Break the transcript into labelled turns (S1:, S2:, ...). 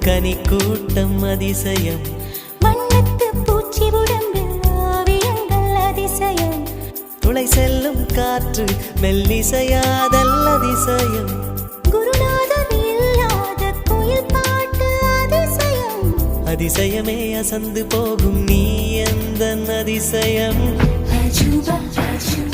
S1: கனி கூட்டம் அதிசயம்
S2: வண்ணத்து பூச்சி உடம்பில் ஓவியங்கள் அதிசயம்
S1: துளை செல்லும் காற்று மெல்லிசையாதல் அதிசயம்
S2: குருநாதர் இல்லாத குயில் பாட்டு அதிசயம்
S1: அதிசயமே அசந்து போகும் நீ எந்த அதிசயம்
S2: அஜூபா அஜூபா